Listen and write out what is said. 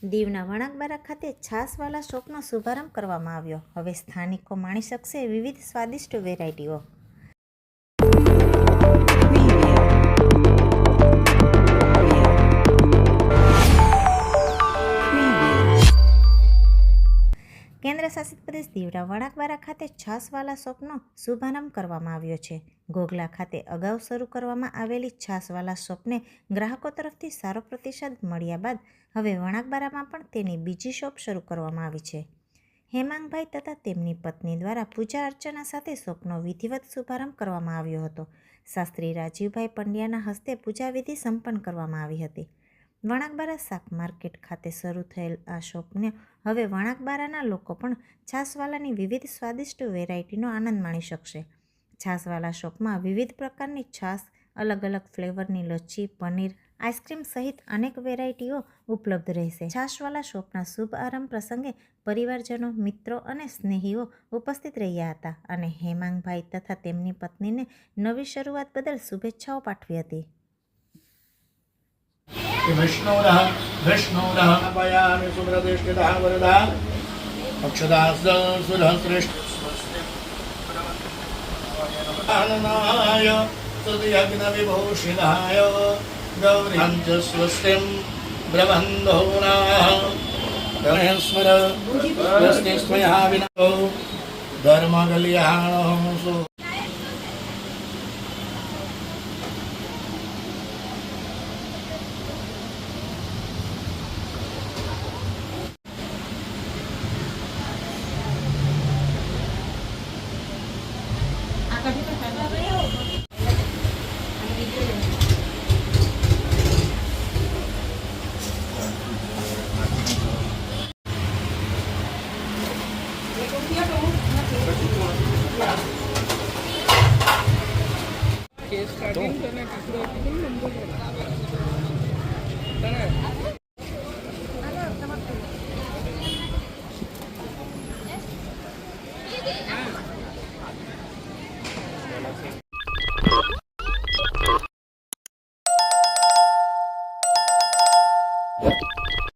દીવના વણાકબારા ખાતે છાશવાલા શોપનો શુભારંભ કરવામાં આવ્યો। હવે સ્થાનિકો માણી શકશે વિવિધ સ્વાદિષ્ટ વેરાયટીઓ। કેન્દ્ર શાસિત પ્રદેશ દીવના વણાકબારા ખાતે છાશવાલા શોપનો શુભારંભ કરવામાં આવ્યો છે। ઘોઘલા ખાતે અગાઉ શરૂ કરવામાં આવેલી છાશવાલા શોપને ગ્રાહકો તરફથી સારો પ્રતિસાદ મળ્યા બાદ હવે વણાકબારામાં પણ તેની બીજી શોપ શરૂ કરવામાં આવી છે। હેમાંગભાઈ તથા તેમની પત્ની દ્વારા પૂજા અર્ચના સાથે શોપનો વિધિવત શુભારંભ કરવામાં આવ્યો હતો। શાસ્ત્રી રાજીવભાઈ પંડ્યાના હસ્તે પૂજાવિધિ સંપન્ન કરવામાં આવી હતી। વણાકબારા શાક માર્કેટ ખાતે શરૂ થયેલ આ શોપને હવે વણાકબારાના લોકો પણ છાશવાલાની વિવિધ સ્વાદિષ્ટ વેરાયટીનો આનંદ માણી શકશે। છાશવાલા શોપમાં વિવિધ પ્રકારની છાશ, અલગ અલગ ફ્લેવરની લચ્છી, પનીર, આઈસ્ક્રીમ સહિત અનેક વેરાયટીઓ ઉપલબ્ધ રહેશે। છાશવાલા શોપના શુભ આરંભ પ્રસંગે પરિવારજનો, મિત્રો અને સ્નેહીઓ ઉપસ્થિત રહ્યા હતા અને હેમાંગભાઈ તથા તેમની પત્નીને નવી શરૂઆત બદલ શુભેચ્છાઓ પાઠવી હતી। विष्णुरः पयामि सुप्रतिष्ठितः वरदः अक्षदास्तुलहस्रेष्ठाननाय सुदयज्ञविभूषिणाय गौरीं च स्वस्तिं ब्रह्मन्दोनाः गणेश्वर स्वस्ति स्वया विनो धर्मकल्याणो